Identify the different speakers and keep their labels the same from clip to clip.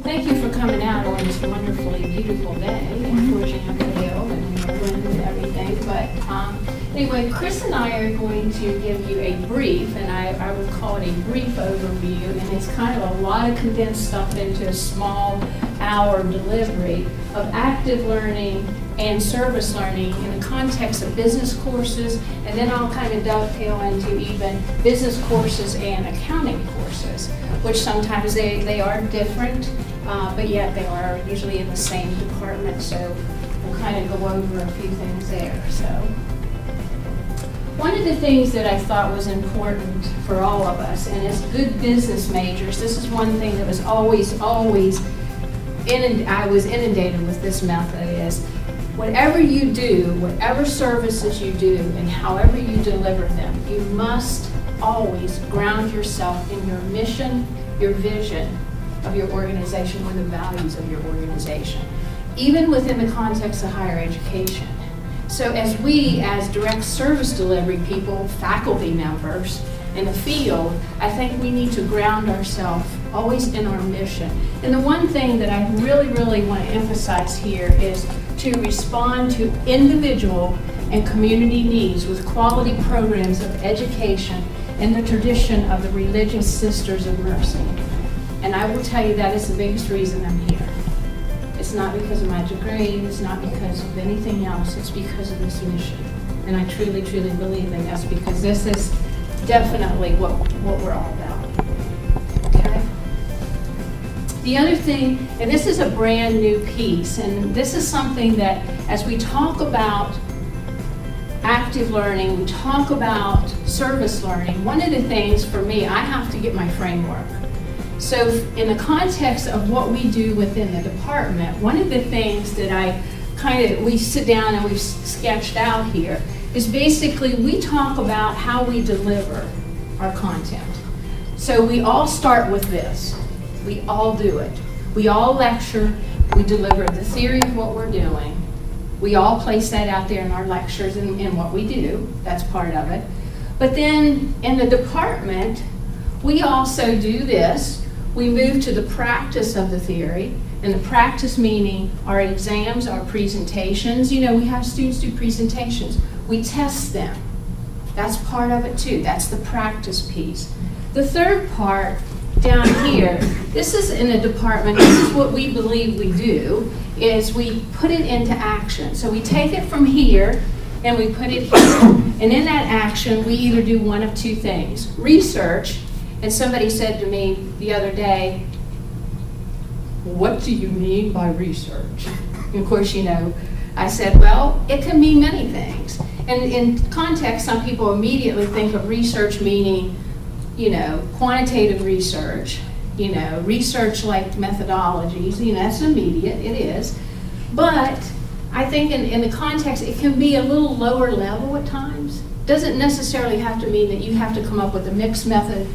Speaker 1: Thank you for coming out on this wonderfully beautiful day. Unfortunately, I'm ill and wind and everything. But anyway, Chris and I are going to give you a brief, and I would call it a brief overview, and it's kind of a lot of condensed stuff into a small hour delivery of active learning and service learning in the context of business courses, and then I'll kind of dovetail into even business courses and accounting courses, which sometimes they are different, but yet they are usually in the same department, so we'll kind of go over a few things there. So one of the things that I thought was important for all of us, and as good business majors, this is one thing that was always I was inundated with this method is, whatever you do, whatever services you do, and however you deliver them, you must always ground yourself in your mission, your vision of your organization, or the values of your organization, even within the context of higher education. So as we, as direct service delivery people, faculty members in the field, I think we need to ground ourselves always in our mission. And the one thing that I really, really want to emphasize here is to respond to individual and community needs with quality programs of education in the tradition of the Religious Sisters of Mercy. And I will tell you that is the biggest reason I'm here. It's not because of my degree, it's not because of anything else, it's because of this mission. And I truly, truly believe in this, because this is definitely what we're all about. Okay? The other thing, and this is a brand new piece, and this is something that as we talk about active learning, we talk about service learning, one of the things for me, I have to get my framework. So in the context of what we do within the department, one of the things that we sit down and we've sketched out here is basically we talk about how we deliver our content. So we all start with this. We all do it. We all lecture. We deliver the theory of what we're doing. We all place that out there in our lectures and in what we do. That's part of it. But then in the department, we also do this. We move to the practice of the theory, and the practice meaning our exams, our presentations. You know, we have students do presentations. We test them. That's part of it too. That's the practice piece. The third part down here, this is in the department, this is what we believe we do, is we put it into action. So we take it from here and we put it here. And in that action, we either do one of two things. Research, and somebody said to me the other day, what do you mean by research? And of course, you know, I said, well, it can mean many things. And in context, some people immediately think of research meaning, you know, quantitative research, you know, research like methodologies, you know, that's immediate, it is. But I think in the context, it can be a little lower level at times. Doesn't necessarily have to mean that you have to come up with a mixed method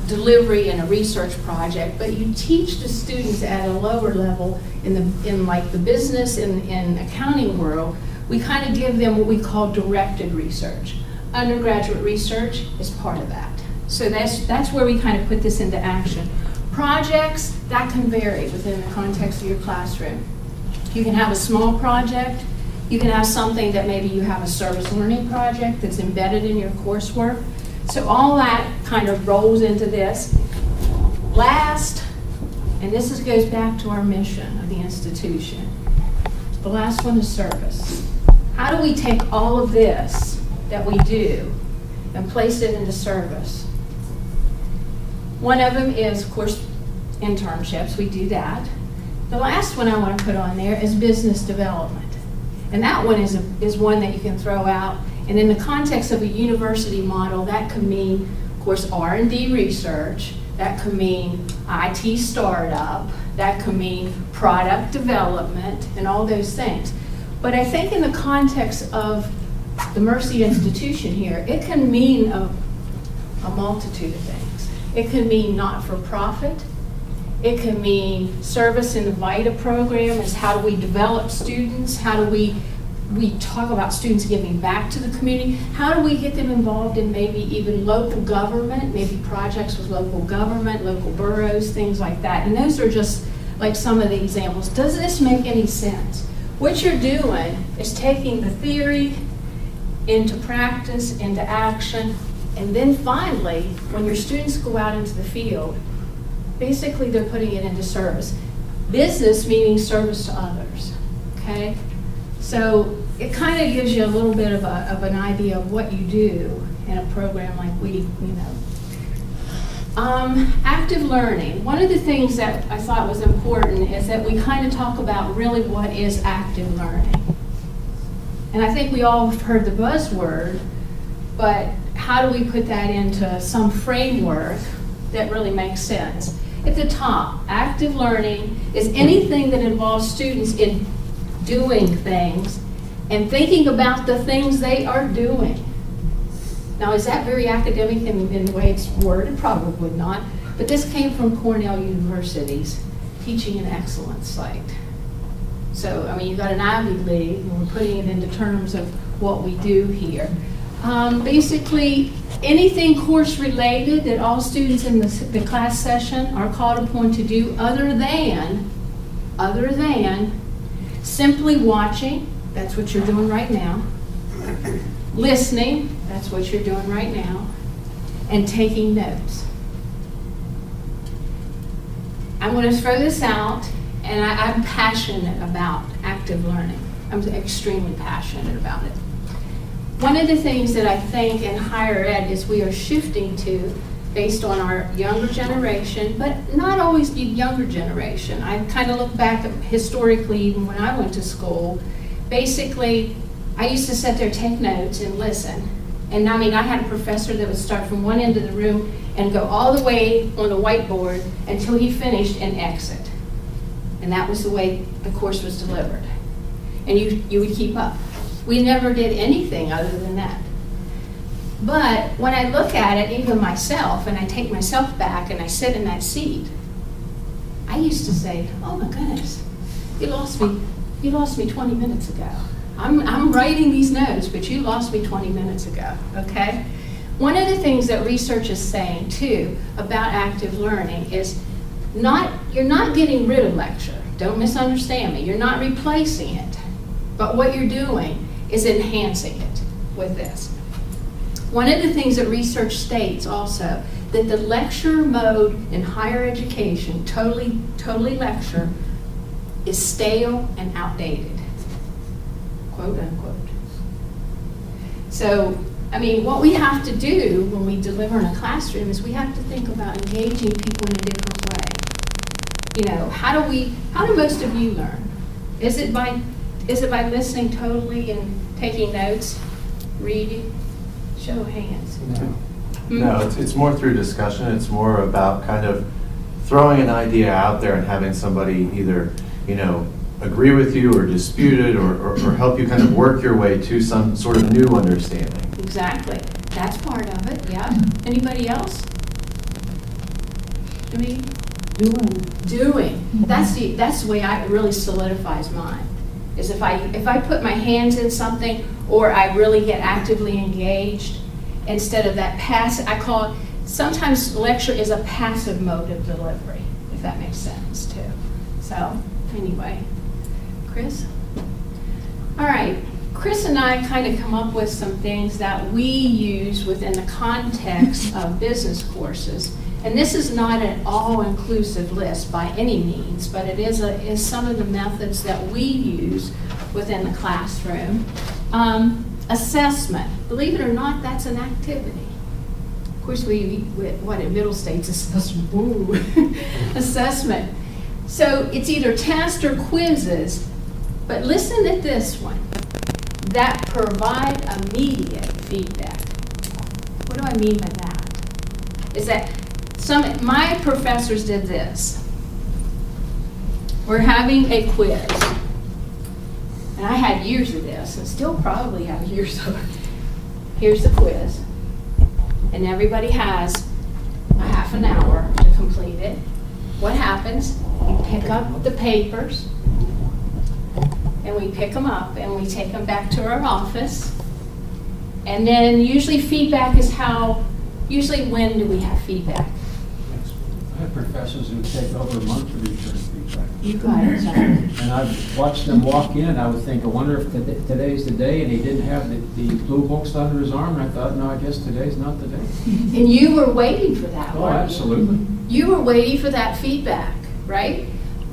Speaker 1: delivery in a research project, but you teach the students at a lower level in like the business and accounting world. We kind of give them what we call directed research. Undergraduate research is part of that. So that's where we kind of put this into action. Projects, that can vary within the context of your classroom. You can have a small project. You can have something that maybe you have a service learning project that's embedded in your coursework. So all that kind of rolls into this. Last, and this goes back to our mission of the institution. The last one is service. How do we take all of this that we do and place it into service? One of them is, of course, internships. We do that. The last one I want to put on there is business development. And that one is one that you can throw out. And in the context of a university model, that could mean, of course, R&D research. That could mean IT startup. That could mean product development and all those things. But I think in the context of the Mercy Institution here, it can mean a multitude of things. It can mean not-for-profit. It can mean service in the VITA program, is how do we develop students? How do we we talk about students giving back to the community. How do we get them involved in maybe even local government, maybe projects with local government, local boroughs, things like that? And those are just like some of the examples. Does this make any sense? What you're doing is taking the theory into practice, into action, and then finally, when your students go out into the field, basically they're putting it into service. Business meaning service to others, okay? So it kind of gives you a little bit of an idea of what you do in a program like we, active learning. One of the things that I thought was important is that we kind of talk about really what is active learning. And I think we all have heard the buzzword, but how do we put that into some framework that really makes sense? At the top, active learning is anything that involves students in doing things and thinking about the things they are doing. Now, is that very academic in the way it's worded? Probably not. But this came from Cornell University's Teaching and Excellence site. So, I mean, you've got an Ivy League, and we're putting it into terms of what we do here. Basically, anything course related that all students in the class session are called upon to do other than simply watching, that's what you're doing right now, listening, that's what you're doing right now, and taking notes. I'm going to throw this out, and I'm passionate about active learning. I'm extremely passionate about it. One of the things that I think in higher ed is we are shifting to, based on our younger generation, but not always the younger generation. I kind of look back historically, even when I went to school. Basically, I used to sit there, take notes, and listen. And I mean, I had a professor that would start from one end of the room and go all the way on the whiteboard until he finished and exit. And that was the way the course was delivered. And you would keep up. We never did anything other than that. But when I look at it, even myself, and I take myself back and I sit in that seat, I used to say, oh my goodness, you lost me 20 minutes ago. I'm writing these notes, but you lost me 20 minutes ago, okay? One of the things that research is saying too about active learning is you're not getting rid of lecture. Don't misunderstand me. You're not replacing it. But what you're doing is enhancing it with this. One of the things that research states also, that the lecture mode in higher education, totally lecture, is stale and outdated, quote unquote. So, I mean, what we have to do when we deliver in a classroom is we have to think about engaging people in a different way. You know, how do most of you learn? Is it by listening totally and taking notes, reading? Show of hands.
Speaker 2: No, it's more through discussion. It's more about kind of throwing an idea out there and having somebody either, agree with you or dispute it or help you kind of work your way to some sort of new understanding.
Speaker 1: Exactly. That's part of it, yeah. Anybody else? Doing. That's the way it really solidifies mine. Is if I put my hands in something or I really get actively engaged instead of that passive, I call it, sometimes lecture is a passive mode of delivery, if that makes sense too. So anyway, Chris? All right, Chris and I kind of come up with some things that we use within the context of business courses. And this is not an all-inclusive list by any means, but it is some of the methods that we use within the classroom. Assessment. Believe it or not, that's an activity. Of course, in Middle States, assessment. Assessment. So it's either tests or quizzes, but listen at this one. That provide immediate feedback. What do I mean by that? Is that my professors did this. We're having a quiz. And I had years of this, and still probably have years of it. Here's the quiz. And everybody has a half an hour to complete it. What happens? You pick up the papers, and we pick them up and we take them back to our office. And then usually feedback is usually when do we have feedback?
Speaker 3: I have professors who take over a month to return feedback.
Speaker 1: You got it, John.
Speaker 3: And I've watched them walk in, I would think, I wonder if today's the day, and he didn't have the blue books under his arm, and I thought, no, I guess today's not the day.
Speaker 1: And you were waiting for that,
Speaker 3: Oh,
Speaker 1: weren't you?
Speaker 3: absolutely.
Speaker 1: You were waiting for that feedback, right?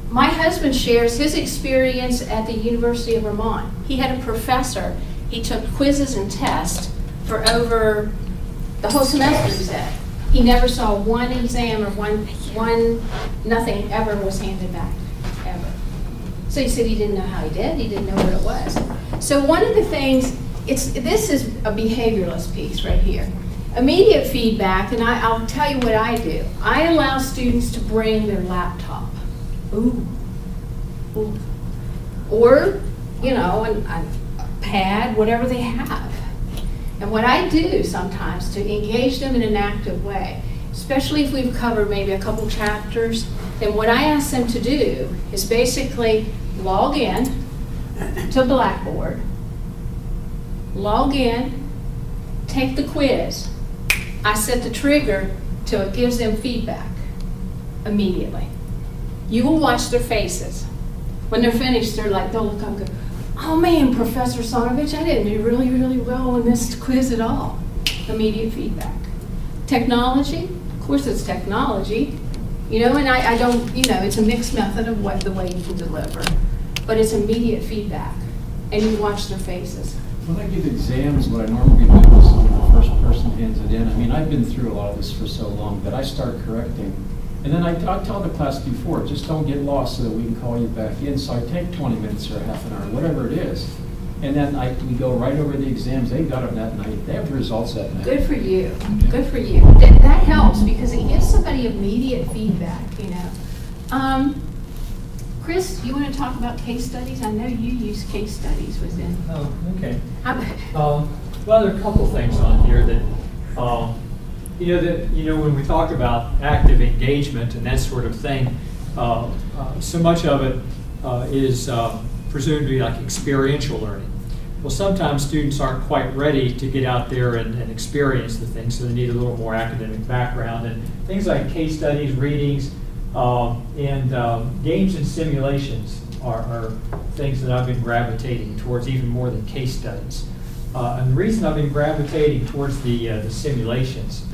Speaker 1: My husband shares his experience at the University of Vermont. He had a professor, he took quizzes and tests for over the whole semester, he said. He never saw one exam or nothing ever was handed back, ever. So he said he didn't know how he did, he didn't know what it was. So one of the things, this is a behavioralist piece right here. Immediate feedback, and I'll tell you what I do. I allow students to bring their laptop. Ooh. Or, a pad, whatever they have. And what I do sometimes to engage them in an active way, especially if we've covered maybe a couple chapters, then what I ask them to do is basically log in to Blackboard, log in, take the quiz. I set the trigger till it gives them feedback immediately. You will watch their faces. When they're finished, they'll look up and go, oh man, Professor Sonovich, I didn't do really, really well in this quiz at all. Immediate feedback. Technology, of course it's technology, and I don't, it's a mixed method of the way you can deliver, but it's immediate feedback, and you watch their faces.
Speaker 3: When I give exams, what I normally do is the first person hands it in. I mean, I've been through a lot of this for so long that I start correcting. And then I tell the class before, just don't get lost so that we can call you back in. So I take 20 minutes or half an hour, whatever it is. And then we go right over the exams. They got them that night. They have the results that night.
Speaker 1: Good for you. Yeah. Good for you. That helps because it gives somebody immediate feedback, Chris, you want to talk about case studies? I know you use case studies within.
Speaker 4: Oh, okay. Well, there are a couple things on here that, when we talk about active engagement and that sort of thing, so much of it is presumed to be like experiential learning. Well, sometimes students aren't quite ready to get out there and experience the things, so they need a little more academic background. And things like case studies, readings, and games and simulations are things that I've been gravitating towards even more than case studies. And the reason I've been gravitating towards the simulations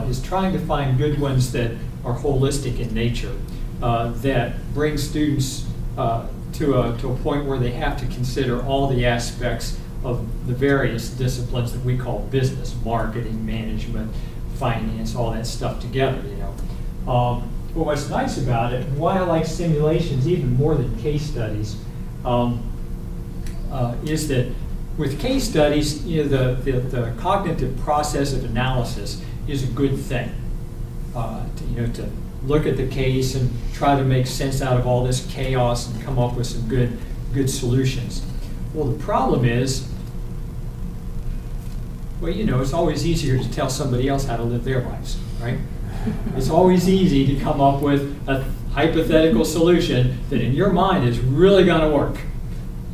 Speaker 4: is trying to find good ones that are holistic in nature, that bring students to a point where they have to consider all the aspects of the various disciplines that we call business, marketing, management, finance, all that stuff together. But what's nice about it, and why I like simulations even more than case studies, is that with case studies, the cognitive process of analysis is a good thing. To look at the case and try to make sense out of all this chaos and come up with some good solutions. Well, the problem is, it's always easier to tell somebody else how to live their lives, right? It's always easy to come up with a hypothetical solution that in your mind is really going to work,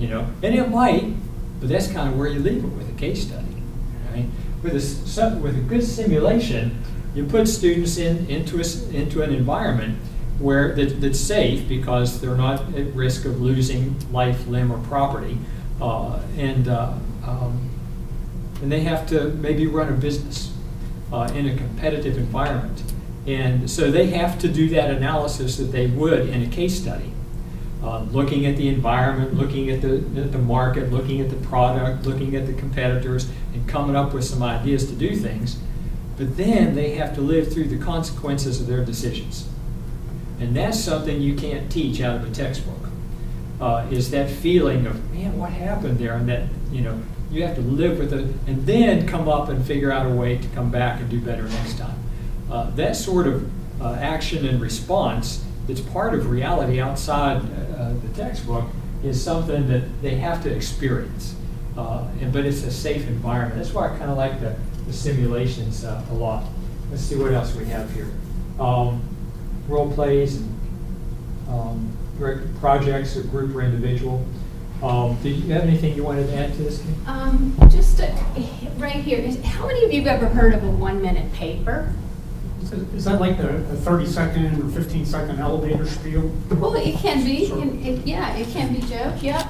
Speaker 4: and it might, but that's kind of where you leave it with a case study, right? With a good simulation, you put students into an environment that's safe because they're not at risk of losing life, limb, or property, and they have to maybe run a business in a competitive environment. And so they have to do that analysis that they would in a case study, looking at the environment, looking at the market, looking at the product, looking at the competitors, and coming up with some ideas to do things. But then they have to live through the consequences of their decisions. And that's something you can't teach out of a textbook, is that feeling of, man, what happened there? And that, you have to live with it and then come up and figure out a way to come back and do better next time. That sort of action and response that's part of reality outside the textbook is something that they have to experience. But it's a safe environment. That's why I kind of like the simulations a lot. Let's see what else we have here. Role plays, and projects, or group or individual. Do you have anything you wanted to add to this?
Speaker 1: Just right here, how many of you have ever heard of a 1-minute paper?
Speaker 5: Is that like the 30-second or 15-second elevator spiel?
Speaker 1: Well, it can be.
Speaker 5: Sort of.
Speaker 1: It can be, Joe. Yep.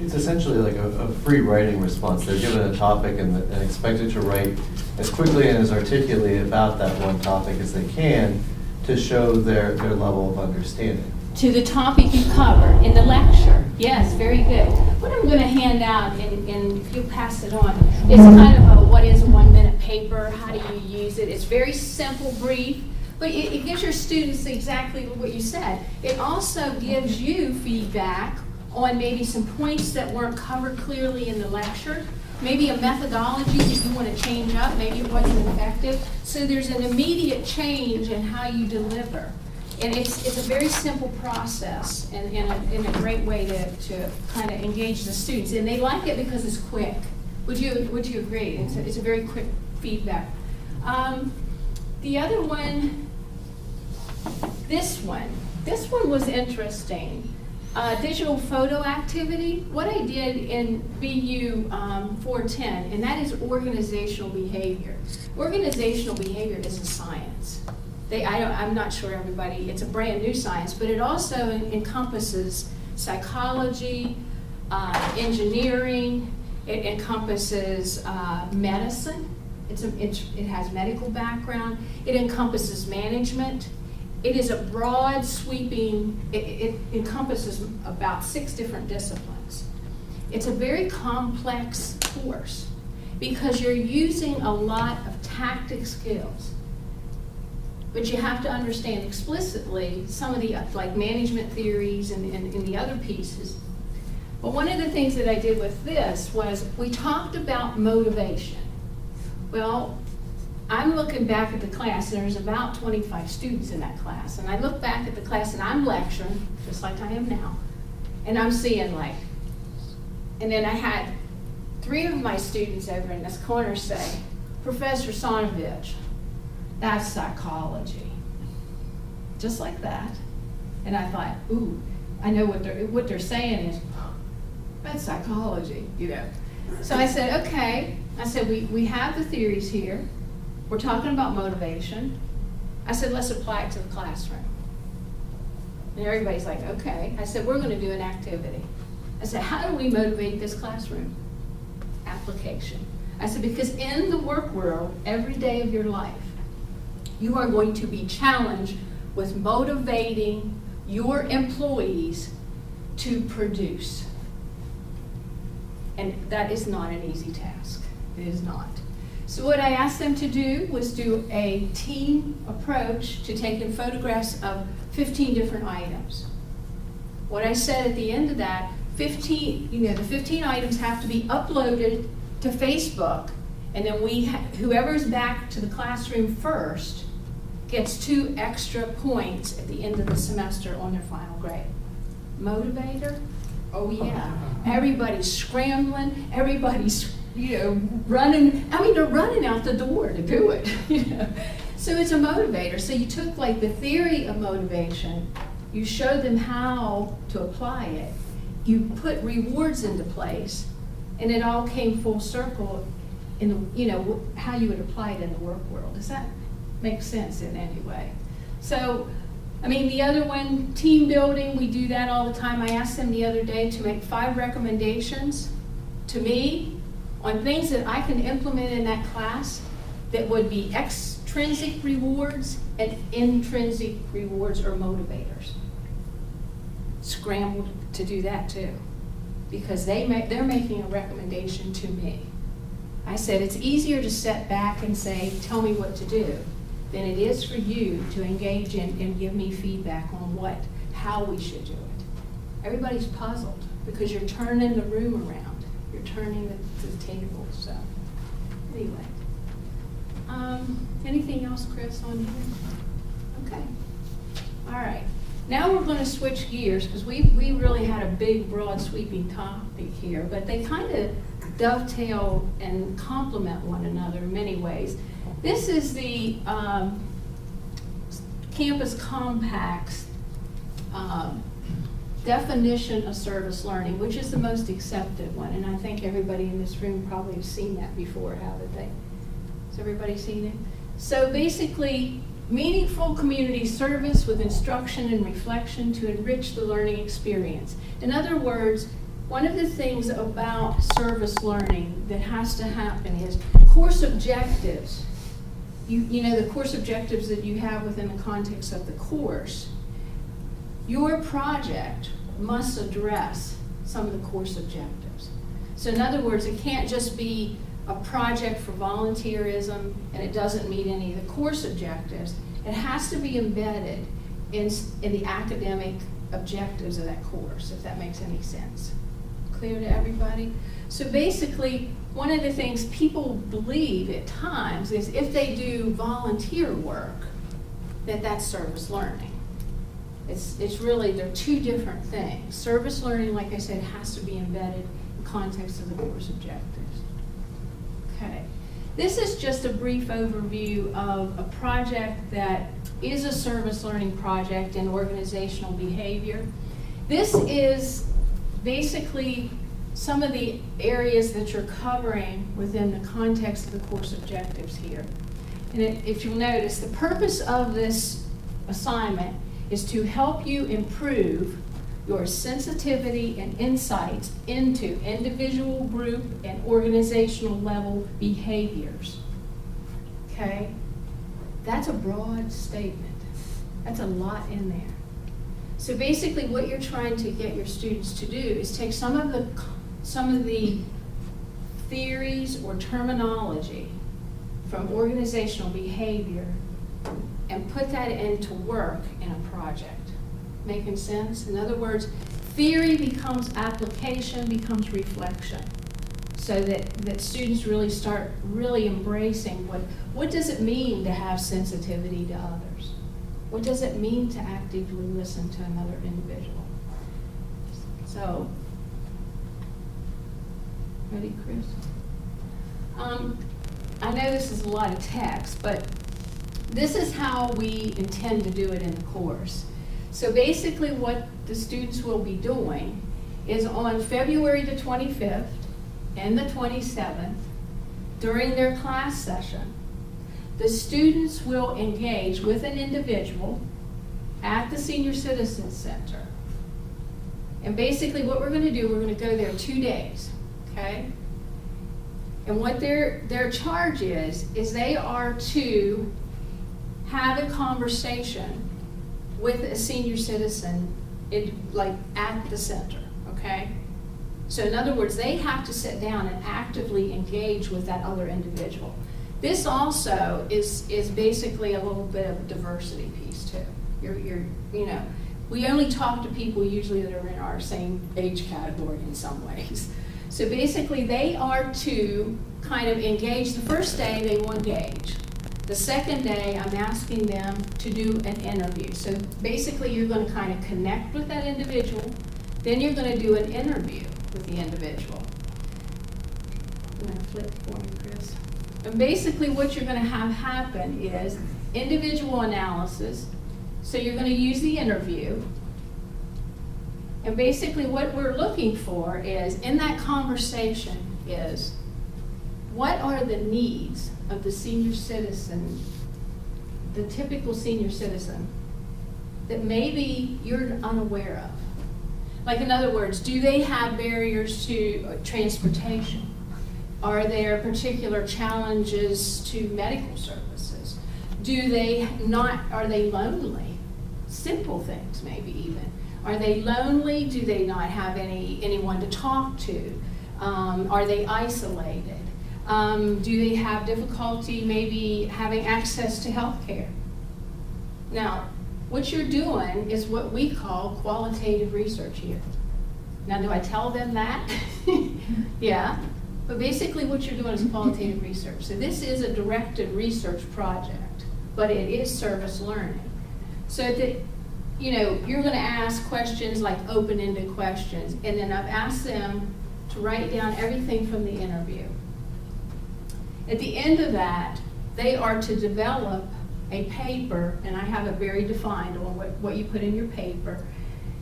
Speaker 2: It's essentially like a free writing response. They're given a topic and expected to write as quickly and as articulately about that one topic as they can to show their level of understanding.
Speaker 1: To the topic you cover in the lecture. Yes, very good. What I'm going to hand out, and if you'll pass it on, is kind of what is a 1-minute paper, how do you use it. It's very simple, brief, but it gives your students exactly what you said. It also gives you feedback on maybe some points that weren't covered clearly in the lecture, maybe a methodology that you want to change up, maybe it wasn't effective. So there's an immediate change in how you deliver. And it's a very simple process and a great way to kind of engage the students. And they like it because it's quick. Would you agree? It's a very quick feedback. The other one, this one was interesting. Digital photo activity. What I did in BU 410, and that is organizational behavior. Organizational behavior is a science. I'm not sure everybody, it's a brand new science, but it also encompasses psychology, engineering, it encompasses medicine, it has medical background, it encompasses management. It is a broad sweeping, it encompasses about 6 different disciplines. It's a very complex course because you're using a lot of tactic skills. But you have to understand explicitly some of the like management theories and the other pieces. But one of the things that I did with this was we talked about motivation. Well, I'm looking back at the class, and there's about 25 students in that class. And I look back at the class, and I'm lecturing, just like I am now. And I'm seeing and then I had 3 of my students over in this corner say, Professor Sonovich, that's psychology. Just like that. And I thought, ooh, I know what they're saying is, that's psychology, So I said, okay. I said, we have the theories here. We're talking about motivation. I said, let's apply it to the classroom. And everybody's like, okay. I said, we're going to do an activity. I said, how do we motivate this classroom? Application. I said, because in the work world, every day of your life, you are going to be challenged with motivating your employees to produce. And that is not an easy task. It is not. So what I asked them to do was do a team approach to taking photographs of 15 different items. What I said at the end of that, the 15 items have to be uploaded to Facebook, and then whoever's back to the classroom first gets 2 extra points at the end of the semester on their final grade. Motivator? Oh yeah. Everybody's scrambling, everybody's running. I mean, they're running out the door to do it. So it's a motivator. So you took the theory of motivation, you showed them how to apply it, you put rewards into place, and it all came full circle in how you would apply it in the work world. Does that make sense in any way? So, I mean, the other one, team building, we do that all the time. I asked them the other day to make 5 recommendations to me on things that I can implement in that class that would be extrinsic rewards and intrinsic rewards or motivators. Scrambled to do that too, because they're making a recommendation to me. I said it's easier to step back and say, tell me what to do, than it is for you to engage in and give me feedback on how we should do it. Everybody's puzzled because you're turning the room around. You're turning the table, so anyway. Anything else, Chris, on here? Okay. All right. Now we're going to switch gears because we really had a big, broad, sweeping topic here, but they kind of dovetail and complement one another in many ways. This is the Campus Compact's definition of service learning, which is the most accepted one, and I think everybody in this room probably has seen that before, haven't they? Has everybody seen it? So basically, meaningful community service with instruction and reflection to enrich the learning experience. In other words, one of the things about service learning that has to happen is course objectives. You know, the course objectives that you have within the context of the course. Your project must address some of the course objectives. So in other words, it can't just be a project for volunteerism and it doesn't meet any of the course objectives. It has to be embedded in the academic objectives of that course, if that makes any sense. Clear to everybody? So basically, one of the things people believe at times is if they do volunteer work, that's service learning. It's really, they're two different things. Service learning, like I said, has to be embedded in context of the course objectives. Okay. This is just a brief overview of a project that is a service learning project in organizational behavior. This is basically some of the areas that you're covering within the context of the course objectives here. And if you'll notice, the purpose of this assignment is to help you improve your sensitivity and insights into individual, group, and organizational level behaviors. Okay? That's a broad statement. That's a lot in there. So basically what you're trying to get your students to do is take some of the theories or terminology from organizational behavior and put that into work in a project. Making sense? In other words, theory becomes application, becomes reflection. So that students really start really embracing what does it mean to have sensitivity to others? What does it mean to actively listen to another individual? So, ready, Chris? I know this is a lot of text, but this is how we intend to do it in the course. So basically what the students will be doing is on February the 25th and the 27th, during their class session, the students will engage with an individual at the Senior Citizen Center. And basically what we're going to do, we're going to go there 2 days, okay? And what their charge is they are to have a conversation with a senior citizen at the center, okay? So in other words, they have to sit down and actively engage with that other individual. This also is basically a little bit of a diversity piece too. You know, we only talk to people usually that are in our same age category in some ways. So basically they are to kind of engage. The first day they will engage. The second day I'm asking them to do an interview. So basically you're going to kind of connect with that individual. Then you're going to do an interview with the individual. I'm going to flip for me, Chris. And basically what you're going to have happen is individual analysis. So you're going to use the interview. And basically what we're looking for is, in that conversation, is what are the needs of the senior citizen, the typical senior citizen, that maybe you're unaware of? Like, in other words, do they have barriers to transportation? Are there particular challenges to medical services? Are they lonely? Simple things, maybe even. Are they lonely? Do they not have anyone to talk to? Are they isolated? Do they have difficulty maybe having access to health care? Now, what you're doing is what we call qualitative research here. Now, do I tell them that? Yeah. But basically what you're doing is qualitative research. So this is a directed research project, but it is service learning. So that, you know, you're going to ask questions like open-ended questions, and then I've asked them to write down everything from the interview. At the end of that, they are to develop a paper, and I have it very defined on what you put in your paper.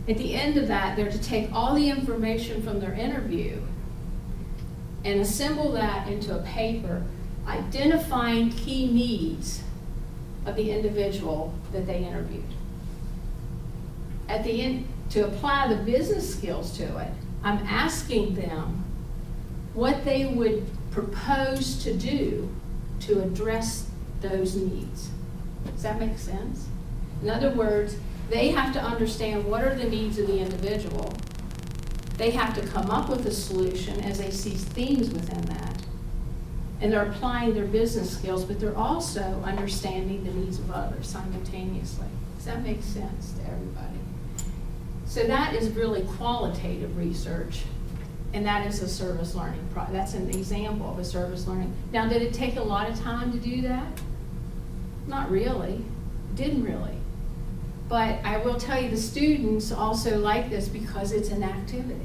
Speaker 1: At the end of that, they're to take all the information from their interview and assemble that into a paper identifying key needs of the individual that they interviewed. At the end, to apply the business skills to it, I'm asking them what they would propose to do to address those needs. Does that make sense? In other words, they have to understand what are the needs of the individual. They have to come up with a solution as they see themes within that. And they're applying their business skills, but they're also understanding the needs of others simultaneously. Does that make sense to everybody? So that is really qualitative research, and that is a service learning that's an example of a service learning. Now, did it take a lot of time to do that? Not really. Didn't really. But I will tell you, the students also like this because it's an activity.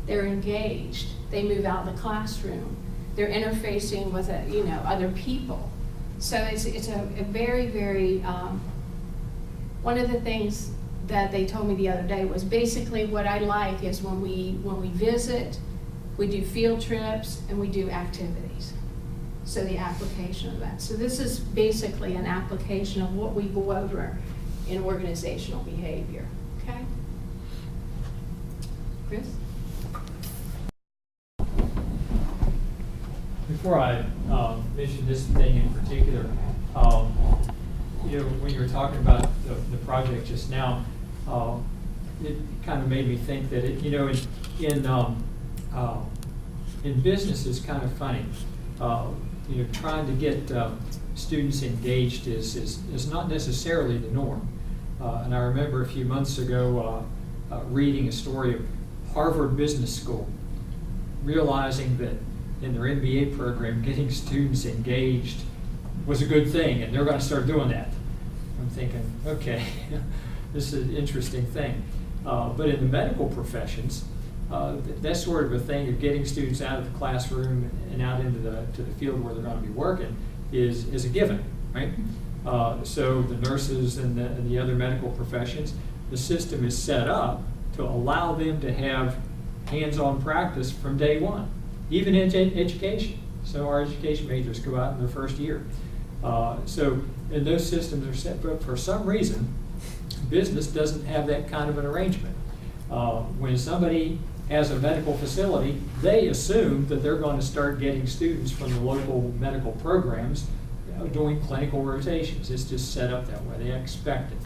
Speaker 1: They're engaged. They move out of the classroom. They're interfacing with other people. So it's a very, very, one of the things that they told me the other day was basically what I like is when we visit, we do field trips, and we do activities. So the application of that. So this is basically an application of what we go over in organizational behavior. Okay? Chris?
Speaker 4: Before I mention this thing in particular, when you were talking about the project just now, it kind of made me think that in business it's kind of funny. Trying to get students engaged is not necessarily the norm. And I remember a few months ago reading a story of Harvard Business School, realizing that in their MBA program, getting students engaged was a good thing, and they're going to start doing that. I'm thinking, okay, this is an interesting thing. But in the medical professions, that sort of a thing of getting students out of the classroom and out into the field where they're going to be working is a given, right? So the nurses and the other medical professions, the system is set up to allow them to have hands-on practice from day one, even in education. So our education majors go out in their first year. And those systems are set, but for some reason, business doesn't have that kind of an arrangement. When somebody has a medical facility, they assume that they're going to start getting students from the local medical programs doing clinical rotations. It's just set up that way. They expect it.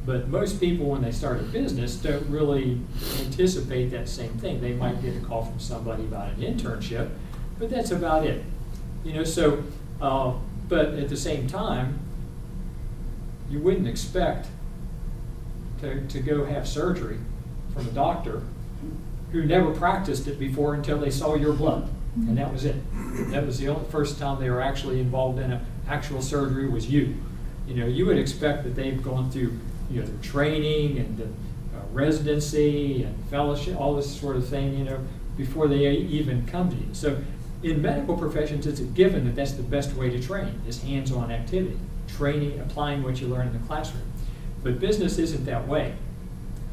Speaker 4: But most people, when they start a business, don't really anticipate that same thing. They might get a call from somebody about an internship, but that's about it. But at the same time, you wouldn't expect to go have surgery from a doctor who never practiced it before until they saw your blood, and that was it. That was the only first time they were actually involved in an actual surgery was you. You would expect that they've gone through their training and the residency and fellowship, all this sort of thing, before they even come to you. So in medical professions, it's a given that that's the best way to train, is hands-on activity, training, applying what you learn in the classroom. But business isn't that way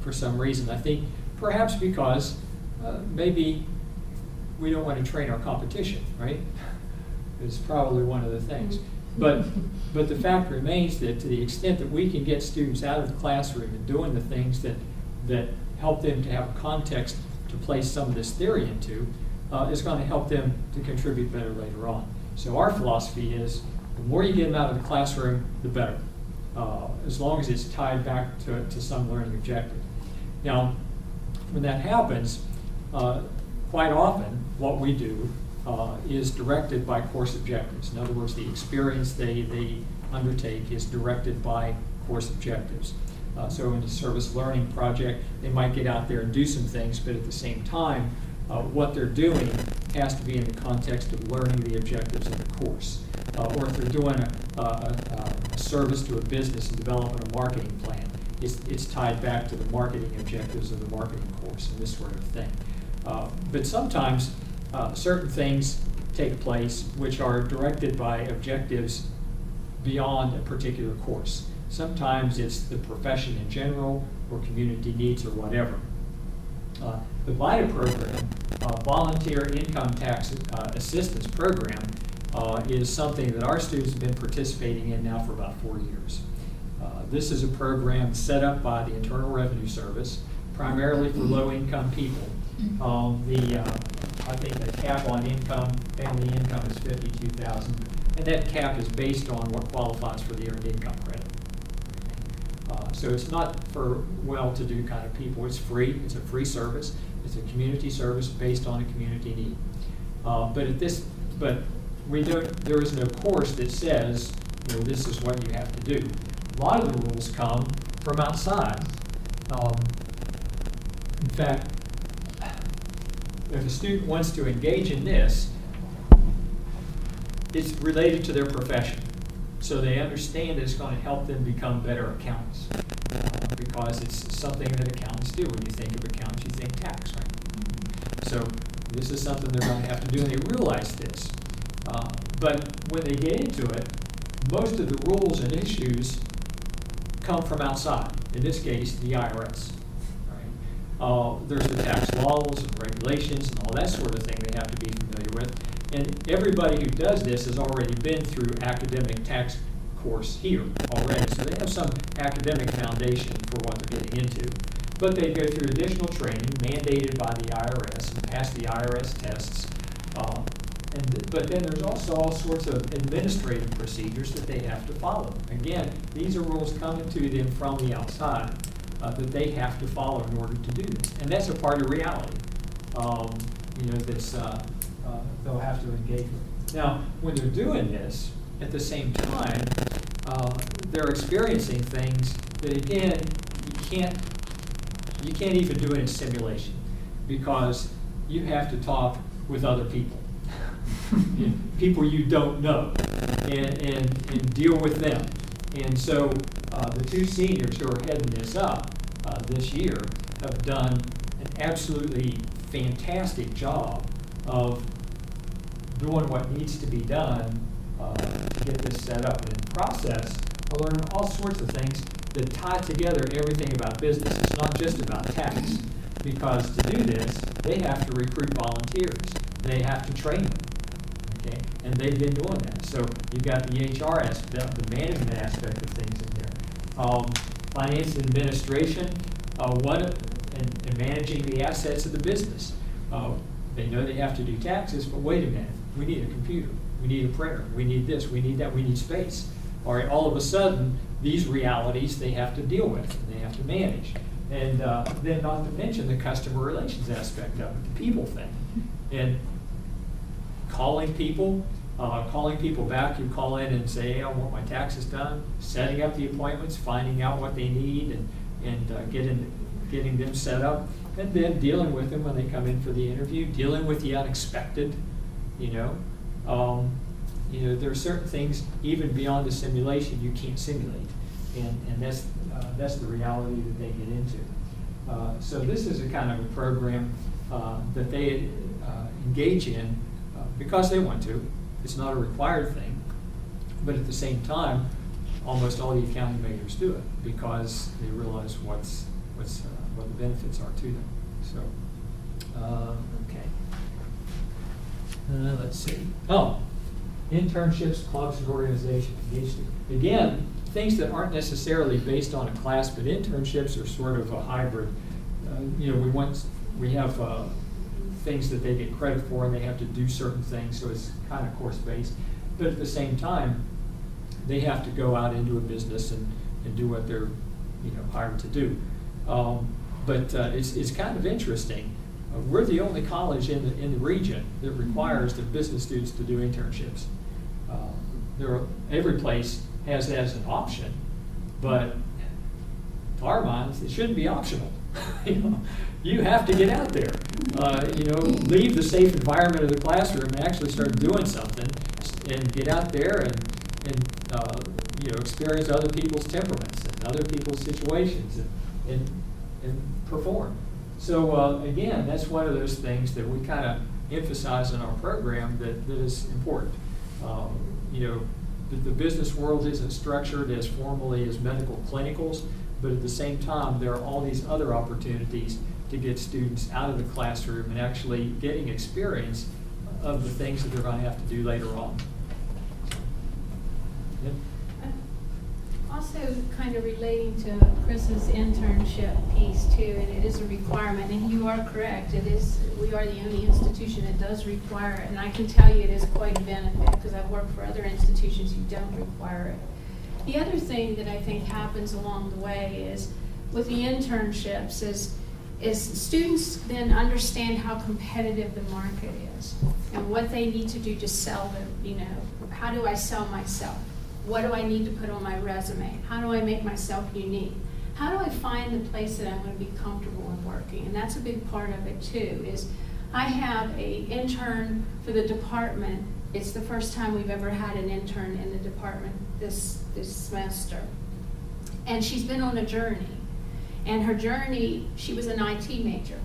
Speaker 4: for some reason. I think perhaps because maybe we don't want to train our competition, right? It's probably one of the things. But the fact remains that to the extent that we can get students out of the classroom and doing the things that help them to have a context to place some of this theory into, is going to help them to contribute better later on. So our philosophy is the more you get them out of the classroom, the better, as long as it's tied back to some learning objective. Now, when that happens, quite often what we do is directed by course objectives. In other words, the experience they undertake is directed by course objectives. So in the service learning project, they might get out there and do some things, but at the same time, what they're doing has to be in the context of learning the objectives of the course. Or if they're doing a service to a business and developing a marketing plan, it's tied back to the marketing objectives of the marketing course and this sort of thing. But sometimes certain things take place which are directed by objectives beyond a particular course. Sometimes it's the profession in general or community needs or whatever. The VITA program, Volunteer Income Tax Assistance Program, is something that our students have been participating in now for about 4 years. This is a program set up by the Internal Revenue Service, primarily for low-income people. I think the cap on income, family income is $52,000, and that cap is based on what qualifies for the Earned Income Credit. So it's not for well-to-do kind of people. It's free. It's a free service. It's a community service based on a community need. But there is no course that says, this is what you have to do. A lot of the rules come from outside. In fact, if a student wants to engage in this, it's related to their profession. So they understand it's going to help them become better accountants, because it's something that accountants do. When you think of accountants, you think tax, right? So this is something they're going to have to do, and they realize this. But when they get into it, most of the rules and issues come from outside. In this case, the IRS. Right? There's the tax laws and regulations and all that sort of thing they have to be familiar with. And everybody who does this has already been through academic tax course here already. So they have some academic foundation for what they're getting into. But they go through additional training mandated by the IRS and pass the IRS tests. But then there's also all sorts of administrative procedures that they have to follow. Again, these are rules coming to them from the outside that they have to follow in order to do this. And that's a part of reality. They'll have to engage with. Now, when they're doing this, at the same time, they're experiencing things that, again, you can't even do it in simulation, because you have to talk with other people. People you don't know, and deal with them. And so the two seniors who are heading this up this year have done an absolutely fantastic job of doing what needs to be done to get this set up. And in the process, I learned all sorts of things that tie together everything about business. It's not just about tax, because to do this, they have to recruit volunteers. They have to train them. Okay? And they've been doing that. So you've got the HR aspect, the management aspect of things in there. Finance and administration, and managing the assets of the business. They know they have to do taxes, but wait a minute, we need a computer, we need a printer, we need this, we need that, we need space. All right, all of a sudden, these realities they have to deal with, and they have to manage. And then not to mention the customer relations aspect of it, the people thing. And calling people back who call in and say, hey, I want my taxes done, setting up the appointments, finding out what they need, and getting them set up, and then dealing with them when they come in for the interview, dealing with the unexpected, there are certain things, even beyond the simulation, you can't simulate. And that's the reality that they get into. So this is a kind of a program that they engage in because they want to. It's not a required thing, but at the same time, almost all the accounting majors do it because they realize what the benefits are to them. So, okay. Let's see. Oh, internships, clubs, and organizations. Again, things that aren't necessarily based on a class, but internships are sort of a hybrid. We have things that they get credit for, and they have to do certain things, so it's kind of course-based. But at the same time, they have to go out into a business and do what they're hired to do. But it's kind of interesting. We're the only college in the region that requires the business students to do internships. Every place has that as an option, but to our minds, it shouldn't be optional. You have to get out there. Leave the safe environment of the classroom and actually start doing something, and get out there and experience other people's temperaments and other people's situations and perform. So again, that's one of those things that we kind of emphasize in our program that is important. the business world isn't structured as formally as medical clinicals, but at the same time, there are all these other opportunities to get students out of the classroom and actually getting experience of the things that they're going to have to do later on. Yep.
Speaker 1: Also, kind of relating to Chris's internship piece too, and it is a requirement, and you are correct, it is, we are the only institution that does require it, and I can tell you it is quite a benefit, because I've worked for other institutions who don't require it. The other thing that I think happens along the way is, with the internships, is students then understand how competitive the market is, and what they need to do to sell them, you know, how do I sell myself? What do I need to put on my resume? How do I make myself unique? How do I find the place that I'm going to be comfortable in working? And that's a big part of it too, is I have an intern for the department. It's the first time we've ever had an intern in the department this semester. And she's been on a journey. And her journey, she was an IT major.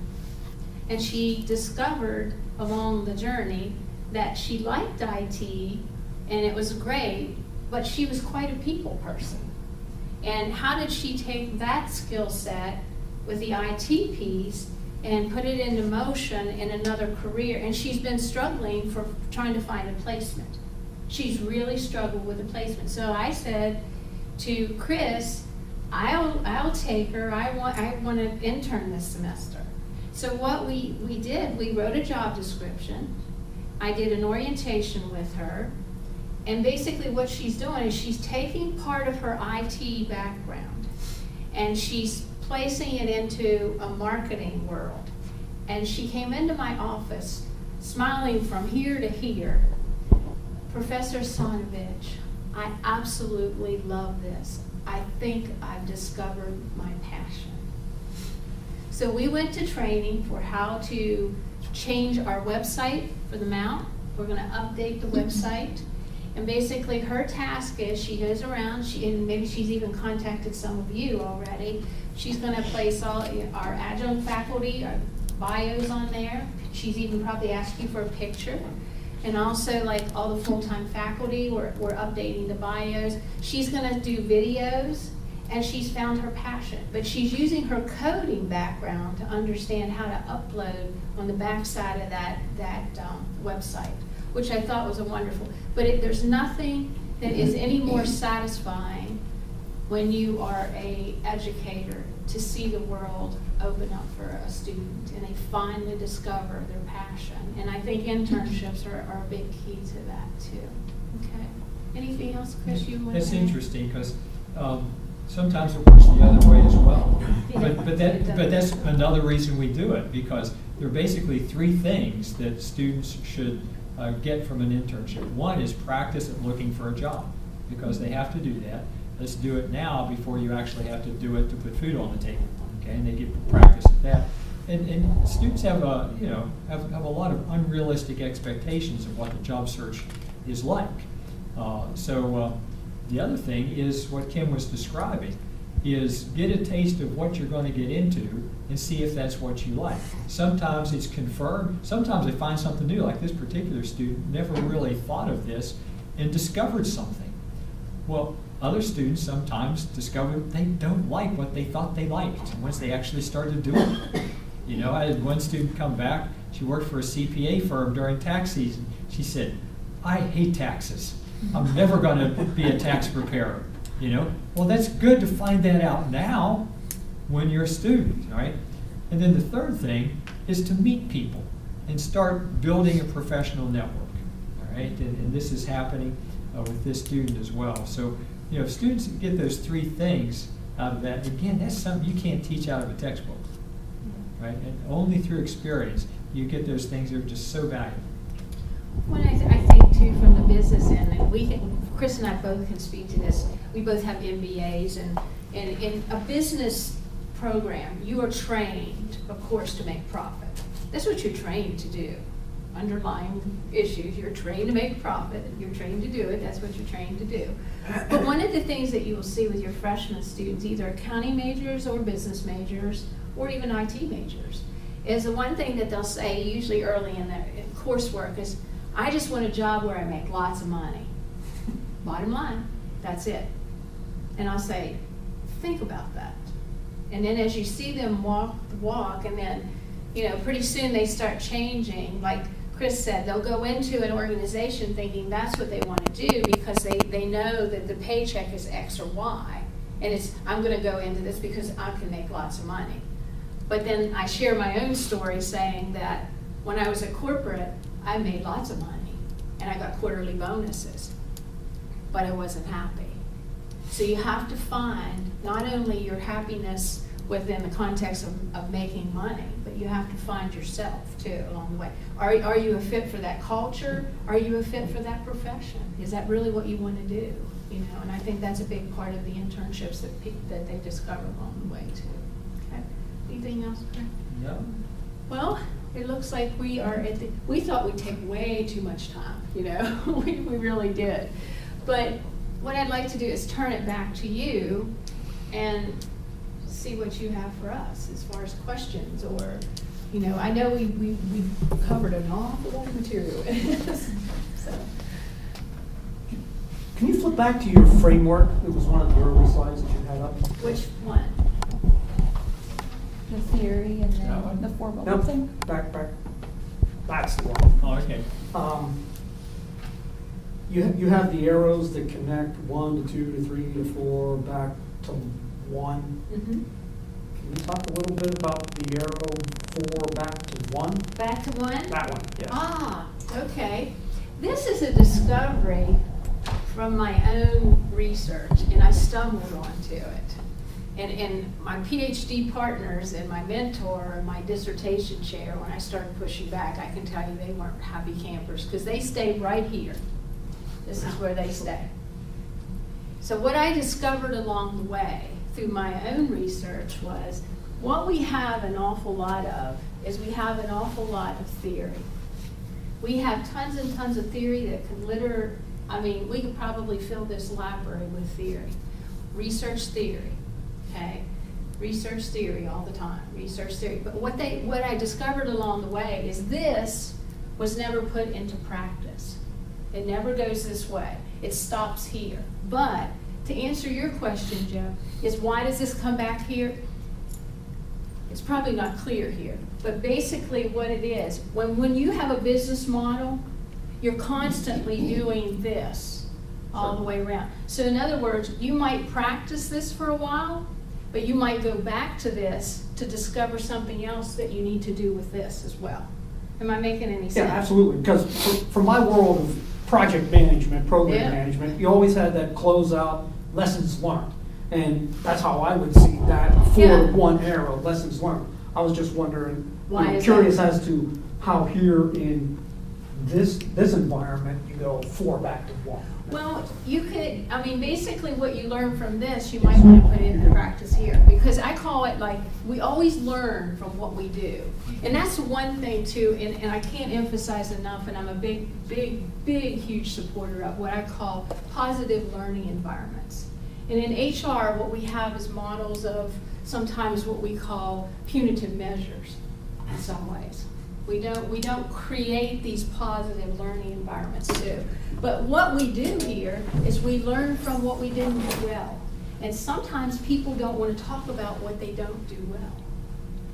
Speaker 1: And she discovered along the journey that she liked IT, and it was great, but she was quite a people person. And how did she take that skill set with the IT piece and put it into motion in another career? And she's been struggling for trying to find a placement. She's really struggled with a placement. So I said to Chris, I'll take her. I want to intern this semester. So what we did, we wrote a job description. I did an orientation with her. And basically what she's doing is she's taking part of her IT background and she's placing it into a marketing world. And she came into my office smiling from here to here. Professor Sonovich, I absolutely love this. I think I've discovered my passion. So we went to training for how to change our website for the Mount. We're going to update the website. And basically her task is she goes around, and maybe she's even contacted some of you already. She's going to place all our adjunct faculty, our bios on there. She's even probably asked you for a picture. And also like all the full-time faculty, we're updating the bios. She's going to do videos, and she's found her passion. But she's using her coding background to understand how to upload on the backside of that website, which I thought was a wonderful. But there's nothing that is any more satisfying when you are an educator to see the world open up for a student and they finally discover their passion. And I think internships are a big key to that too. Okay. Anything else, Chris, you want to
Speaker 4: That's
Speaker 1: add?
Speaker 4: interesting, because sometimes it works the other way as well. But that's another reason we do it, because there are basically three things that students should get from an internship. One is practice at looking for a job, because they have to do that. Let's do it now before you actually have to do it to put food on the table. Okay, and they get practice at that. And students have a lot of unrealistic expectations of what the job search is like. So the other thing is what Kim was describing, is get a taste of what you're going to get into and see if that's what you like. Sometimes it's confirmed, sometimes they find something new, like this particular student never really thought of this and discovered something. Well, other students sometimes discover they don't like what they thought they liked once they actually started doing it. You know, I had one student come back, she worked for a CPA firm during tax season. She said, I hate taxes. I'm never going to be a tax preparer. You know, well, that's good to find that out now when you're a student, right? And then the third thing is to meet people and start building a professional network, all right? And this is happening with this student as well. So, you know, if students get those three things out of that, again, that's something you can't teach out of a textbook, right? And only through experience you get those things that are just so valuable.
Speaker 1: Well, I think too, from the business end, and Chris and I both can speak to this. We both have MBAs, and in a business program, you are trained, of course, to make profit. That's what you're trained to do. Underlying issues, you're trained to make profit. You're trained to do it. That's what you're trained to do. But one of the things that you will see with your freshman students, either accounting majors or business majors, or even IT majors, is the one thing that they'll say usually early in their coursework is, I just want a job where I make lots of money. Bottom line, that's it. And I'll say, think about that. And then as you see them walk the walk, and then, pretty soon they start changing. Like Chris said, they'll go into an organization thinking that's what they want to do because they know that the paycheck is X or Y. And I'm going to go into this because I can make lots of money. But then I share my own story saying that when I was at corporate, I made lots of money and I got quarterly bonuses, but I wasn't happy. So you have to find not only your happiness within the context of making money, but you have to find yourself too along the way. Are you a fit for that culture? Are you a fit for that profession? Is that really what you want to do? And I think that's a big part of the internships that they discover along the way too. Okay. Anything else, Craig?
Speaker 3: Yeah.
Speaker 1: Well, it looks like we are we thought we'd take way too much time, we really did. But what I'd like to do is turn it back to you and see what you have for us as far as questions or, I know we covered an awful lot of material. So.
Speaker 5: Can you flip back to your framework? It was one of the early slides that you had up.
Speaker 1: Which one?
Speaker 6: The theory and then the four bubble thing?
Speaker 5: Back. That's the one.
Speaker 4: Oh, okay.
Speaker 5: You have the arrows that connect 1 to 2 to 3 to 4 back to 1.
Speaker 1: Mm-hmm.
Speaker 5: Can you talk a little bit about the arrow 4 back to 1?
Speaker 1: Back to 1?
Speaker 5: That one, yes.
Speaker 1: Ah, okay. This is a discovery from my own research, and I stumbled onto it. And my PhD partners and my mentor and my dissertation chair, when I started pushing back, I can tell you they weren't happy campers because they stayed right here. This is where they stay. So what I discovered along the way through my own research was what we have an awful lot of is we have an awful lot of theory. We have tons and tons of theory that could we could probably fill this library with theory. Research theory, okay? Research theory all the time, research theory. But what I discovered along the way is this was never put into practice. It never goes this way. It stops here. But to answer your question, Joe, is why does this come back here? It's probably not clear here. But basically what it is, when you have a business model, you're constantly doing this all the way around. So in other words, you might practice this for a while, but you might go back to this to discover something else that you need to do with this as well. Am I making any sense?
Speaker 5: Yeah, absolutely. Because from my world of project management, program management, you always had that closeout lessons learned. And that's how I would see that for one arrow, lessons learned. I was just wondering, curious as to how here in this environment you go 4 back to 1.
Speaker 1: Well, you could, basically what you learn from this, you might want to put into practice here. Because I call it we always learn from what we do. And that's one thing too, and I can't emphasize enough, and I'm a big, huge supporter of what I call positive learning environments. And in HR, what we have is models of sometimes what we call punitive measures in some ways. We don't create these positive learning environments too. But what we do here is we learn from what we didn't do well. And sometimes people don't want to talk about what they don't do well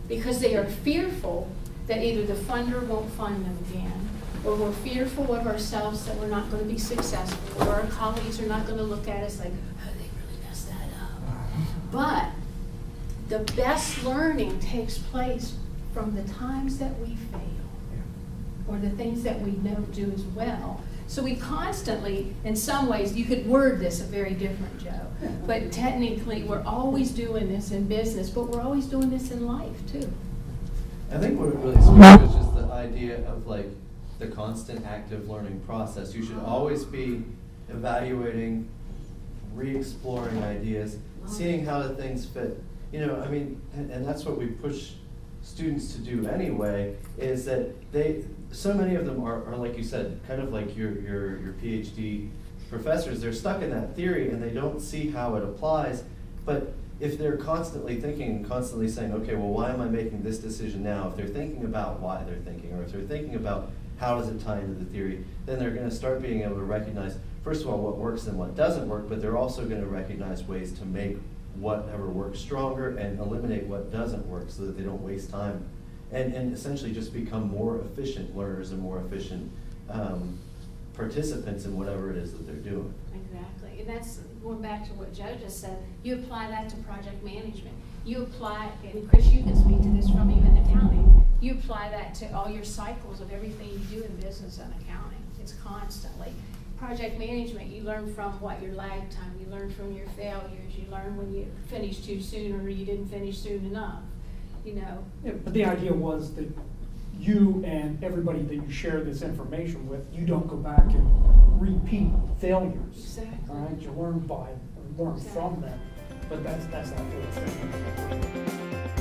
Speaker 1: because they are fearful that either the funder won't fund them again, or we're fearful of ourselves that we're not going to be successful, or our colleagues are not going to look at us like, oh, they really messed that up. But the best learning takes place from the times that we fail, or the things that we don't do as well. So we constantly, in some ways, you could word this a very different, Joe, but technically we're always doing this in business, but we're always doing this in life too.
Speaker 2: I think what it really speaks is just the idea of the constant active learning process. You should always be evaluating, re-exploring ideas, seeing how the things fit. And that's what we push students to do anyway, is that so many of them are like you said, kind of like your PhD professors. They're stuck in that theory and they don't see how it applies. But if they're constantly thinking and constantly saying, okay, well, why am I making this decision now? If they're thinking about why they're thinking, or if they're thinking about how does it tie into the theory, then they're going to start being able to recognize, first of all, what works and what doesn't work, but they're also going to recognize ways to make whatever works stronger and eliminate what doesn't work so that they don't waste time and essentially just become more efficient learners and more efficient participants in whatever it is that they're doing.
Speaker 1: Exactly, and that's going back to what Joe just said. You apply that to project management. You apply, and Chris, you can speak to this from even accounting. You apply that to all your cycles of everything you do in business and accounting. It's constantly. Project management, you learn from what your lag time, you learn from your failures, you learn when you finish too soon or you didn't finish soon enough, you know.
Speaker 5: Yeah, but the idea was that you and everybody that you share this information with, you don't go back and repeat failures.
Speaker 1: Exactly.
Speaker 5: All right, you learn from them, but that's not what it's.